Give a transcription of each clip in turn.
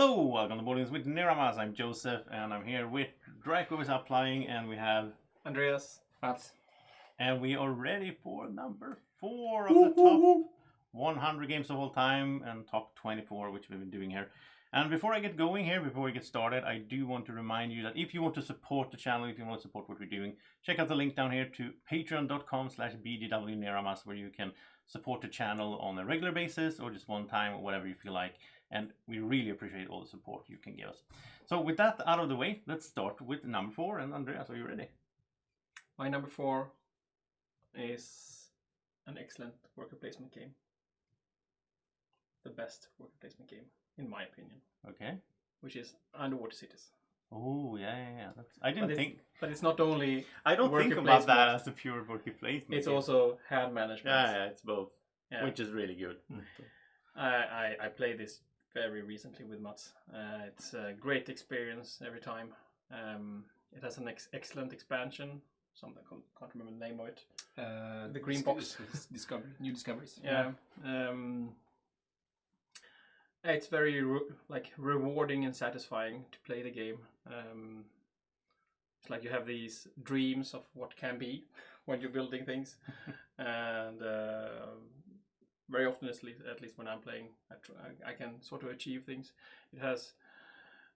Hello, welcome to Boardgames with Niramas. I'm Josef, and I'm here with Drako is up playing, and we have Andreas. Mats. and we are ready for number 4 of the top 100 games of all time and top 24, which we've been doing here. And before I get going here, before we get started, I do want to remind you that if you want to support the channel, if you want to support what we're doing, check out the link down here to patreon.com/bgwniramas, where you can support the channel on a regular basis or just one time or whatever you feel like. And we really appreciate all the support you can give us. So with that out of the way, let's start with number 4. And Andreas, are you ready? My number 4 is an excellent worker placement game. The best worker placement game, in my opinion. Okay. Which is Underwater Cities. Oh, yeah. I didn't think... But it's not only I don't think about that as a pure worker placement. It's also hand management. Yeah, it's both. Yeah. Which is really good. I played this very recently with Mats. It's a great experience every time. It has an excellent expansion. Something I can't remember the name of it. The green box. New discoveries. Yeah. It's very rewarding and satisfying to play the game. It's like you have these dreams of what can be when you're building things, and very often, at least when I'm playing, I can sort of achieve things. It has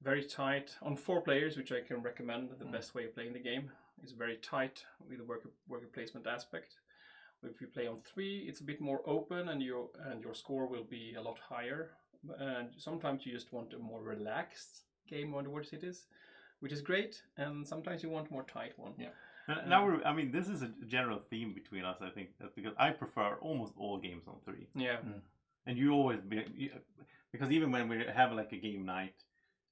very tight on 4 players, which I can recommend. The best way of playing the game is very tight with the worker placement aspect. If you play on 3, it's a bit more open, and your score will be a lot higher. And sometimes you just want a more relaxed game on the World Cities, which is great. And sometimes you want a more tight one. Yeah. Now this is a general theme between us. I think that's because I prefer almost all games on 3. Yeah. And you always because even when we have like a game night,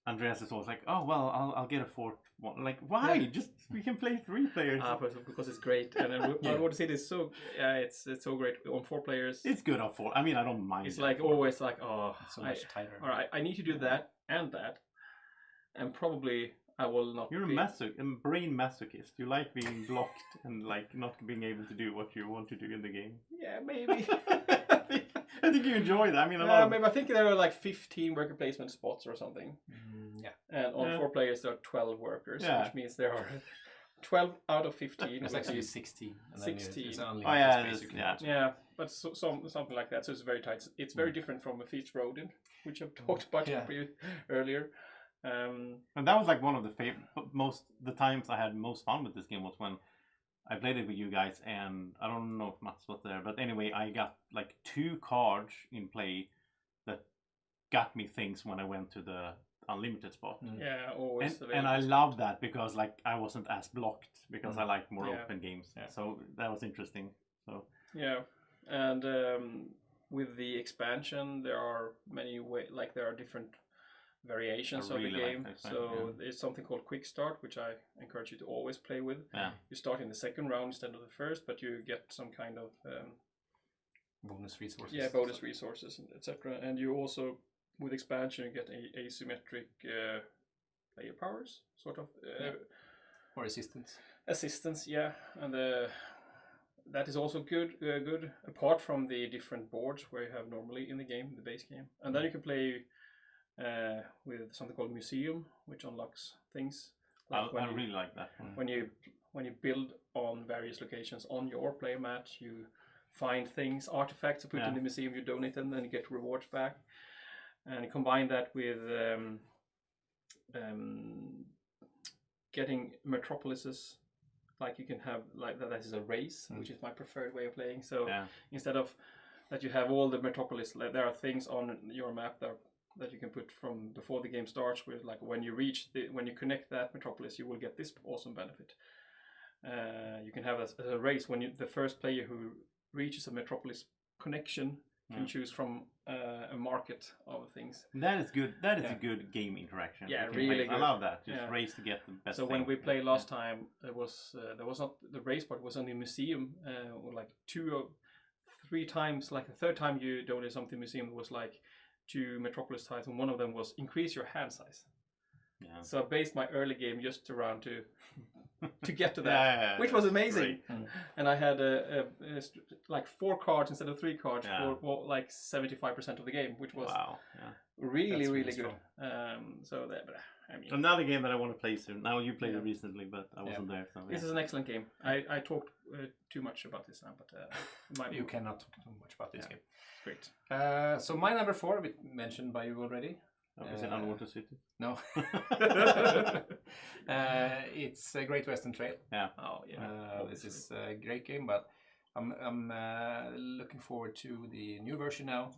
Andreas is always like, "Oh well, I'll get a 4th one." Like, why? Yeah. Just we can play 3 players. Because it's great, and then World Cities is so it's so great on 4 players. It's good on 4. I mean, I don't mind. It's like always like, oh, It's so much tighter. All right, I need to do that, and probably I will not. You're a brain masochist. You like being blocked and like not being able to do what you want to do in the game. Yeah, maybe. I think you enjoy that. I mean, maybe I think there are like 15 worker placement spots or something. Yeah. And on 4 players there are 12 workers, Yeah. which means there are 12 out of 15. It's actually 16. And 16. It's unlimited, Oh yeah, basically. Yeah, but something like that. So it's very tight. It's very different from a Feast Rodent, which I've talked about earlier. And that was like one of the the times I had most fun with this game was when I played it with you guys, and I don't know if Mats was there, but anyway, I got like 2 cards in play that got me things when I went to the unlimited spot. Yeah, always. And I love that because like I wasn't as blocked because I like more open games. Yeah. So that was interesting. So yeah, and with the expansion, there are many there are different variations of the game. There's something called Quick Start, which I encourage you to always play with. Yeah. You start in the 2nd round instead of the 1st, but you get some kind of bonus resources. Yeah, bonus resources, etc. And you also, with expansion, you get asymmetric player powers, sort of. Or assistance. Assistance, yeah, and that is also good. Apart from the different boards where you have normally in the game, the base game, and then you can play with something called Museum, which unlocks things. Like I really like that one. When you build on various locations on your player mat, you find things, artifacts to put in the museum. You donate them, then you get rewards back, and you combine that with getting metropolises. Like you can have that is a race, which is my preferred way of playing. So instead of that, you have all the metropolis. There are things on your map that you can put from before the game starts. With like when you connect that metropolis, you will get this awesome benefit. You can have as a race when the first player who reaches a metropolis connection can choose from a market of things. That is good. That is a good game interaction. Yeah, really good. I love that. Just race to get the best. So when we played last time, there was not the race part. It was only museum. Like 2 or 3 times. Like the 3rd time you donated something museum, it was like 2 metropolis tiles, and one of them was increase your hand size. Yeah. So I based my early game just around to to get to that, which was amazing. Great. And I had like 4 cards instead of 3 cards for like 75% of the game, which was really good. So that, but I mean, another game that I want to play soon. Now you played it recently, but I wasn't there. So, this is an excellent game. I talked too much about this now, but you cannot talk too much about this game. Great. So my number 4, mentioned by you already. Is it Underwater City? No. It's a Great Western Trail. Yeah. Oh yeah. This is a great game, but I'm looking forward to the new version now,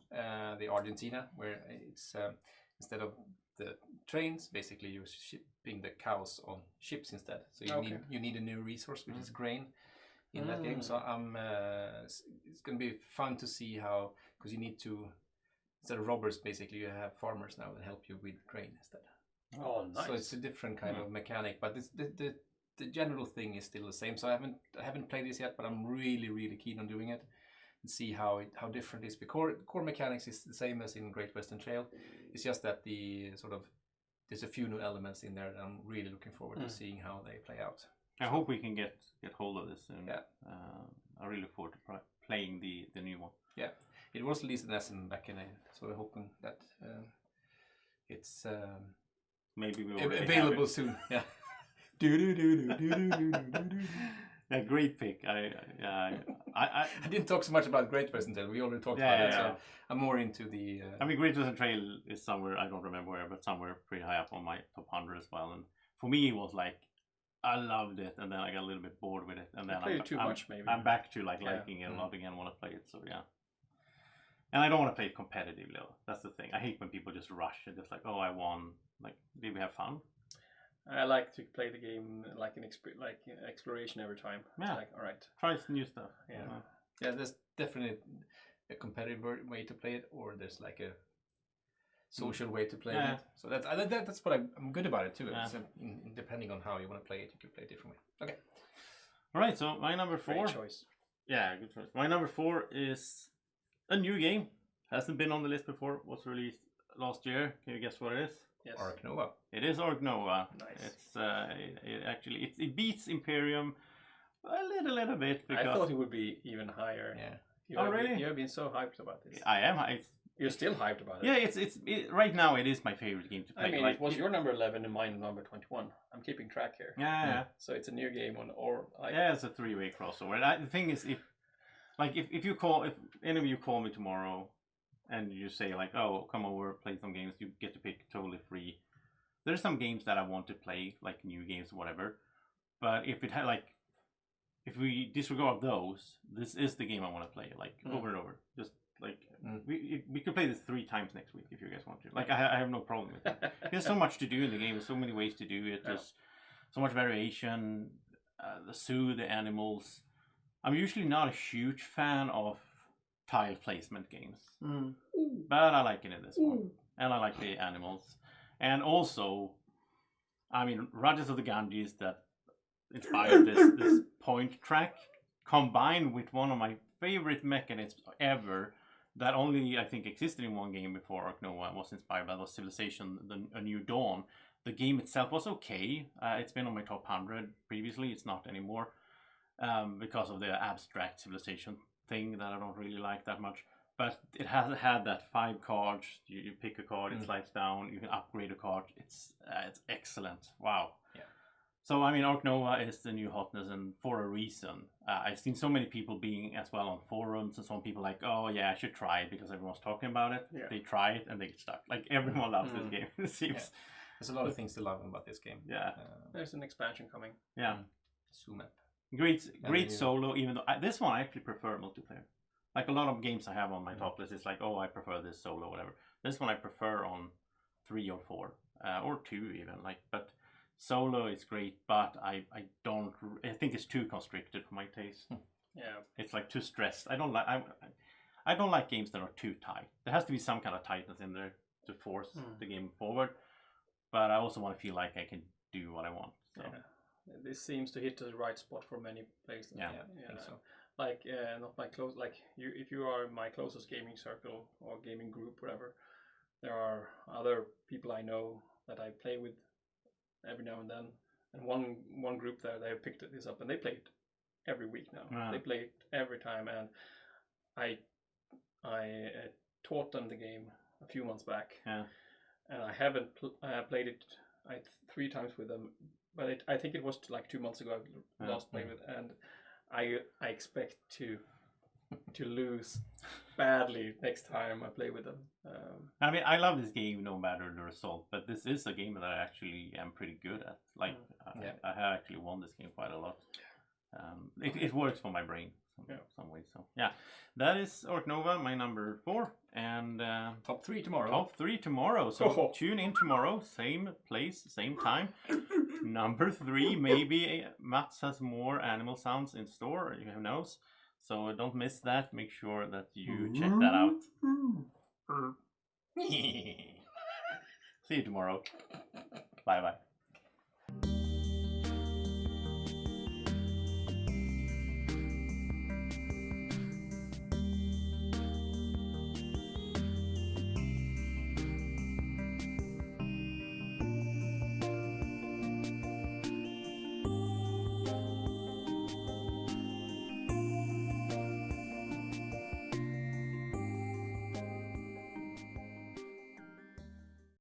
the Argentina, where it's instead of the trains, basically you're shipping the cows on ships instead. So you need a new resource, which is grain, in that game. So it's going to be fun to see how, because you need to, instead of robbers, basically you have farmers now that help you with grain instead. Oh, nice. So it's a different kind of mechanic, but the general thing is still the same. So I haven't played this yet, but I'm really keen on doing it and see how different it is. The core mechanics is the same as in Great Western Trail. It's just that there's a few new elements in there that I'm really looking forward to seeing how they play out. I hope we can get hold of this soon. Yeah. I really look forward to playing the new one. Yeah. It was released in Essen back in so we're hoping that it's maybe we available soon. Yeah. A great pick. I didn't talk so much about Great Western Trail. We already talked about it. So I'm more into the. I mean, Great Western Trail is somewhere, I don't remember where, but somewhere pretty high up on my top 100 as well. And for me, it was like, I loved it, and then I got a little bit bored with it, and then I'm back to liking it a lot again. Want to play it, so yeah. And I don't want to play it competitively. That's the thing. I hate when people just rush and just like, oh, I won. Like, did we have fun? I like to play the game like an exploration every time. Yeah. It's like, all right, try some new stuff. Yeah. There's definitely a competitive way to play it, or there's like a social way to play it. So that's what I'm good about it too. Yeah. So depending on how you want to play it, you can play it different way. Okay. All right. So my number 4. Great choice. Yeah, good choice. My number 4 is a new game. Hasn't been on the list before. Was released last year. Can you guess what it is? Yes. Ark Nova. It is Ark Nova. Nice. It beats Imperium a little bit. Because I thought it would be even higher. Yeah. Really? You have been so hyped about this. I am. You're still hyped about it. Yeah, right now it is my favorite game to play. I mean, it was your number 11 and mine number 21. I'm keeping track here. Yeah. So it's a new game it's a 3-way crossover. And the thing is, if any of you call me tomorrow and you say like, oh, come over, play some games, you get to pick totally free. There's some games that I want to play, like new games or whatever. But if we disregard those, this is the game I want to play, like over and over. Just like we could play this 3 times next week if you guys want to. Like I have no problem with it. There's so much to do in the game. There's so many ways to do it. There's so much variation. The zoo, the animals. I'm usually not a huge fan of tile placement games, but I like it in this one, and I like the animals, and also, I mean, Rajas of the Ganges that inspired this point track, combined with one of my favorite mechanisms ever, that only I think existed in one game before Ark Nova was inspired by, was Civilization: A New Dawn. The game itself was okay. It's been on my top 100 previously. It's not anymore. Because of the abstract civilization thing that I don't really like that much. But it has had that 5 cards. You pick a card, it slides down. You can upgrade a card. It's excellent. Wow. Yeah. So I mean, Ark Nova is the new hotness, and for a reason. I've seen so many people being as well on forums, and some people like, oh yeah, I should try it because everyone's talking about it. Yeah. They try it and they get stuck. Like everyone loves this game. It seems. Yeah. There's a lot of things to love about this game. Yeah. There's an expansion coming. Yeah. Zoom up. Great solo, even though this one I actually prefer multiplayer. Like a lot of games I have on my top list, it's like, oh, I prefer this solo, whatever. This one I prefer on 3 or 4, or 2 even. But solo is great, but I think it's too constricted for my taste. Yeah, it's like too stressed. I don't like games that are too tight. There has to be some kind of tightness in there to force the game forward. But I also want to feel like I can do what I want. So. Yeah. This seems to hit the right spot for many players. Yeah, I think so. Like not my close. Like if you are in my closest gaming circle or gaming group, whatever, there are other people I know that I play with every now and then, And one group there, they have picked this up and they play it every week now. Wow. They play it every time, and I taught them the game a few months back. Yeah. And I haven't played it 3 times with them, but I think it was like 2 months ago I last played with, and I expect to lose badly next time I play with them. I mean, I love this game no matter the result, but this is a game that I actually am pretty good at. Like, I have actually won this game quite a lot. It works for my brain some way. So yeah, that is Orc Nova, my number 4, and top 3 tomorrow. Top 3 tomorrow. So tune in tomorrow, same place, same time. Number 3, maybe Mats has more animal sounds in store. Who knows? So don't miss that. Make sure that you check that out. See you tomorrow. Bye bye.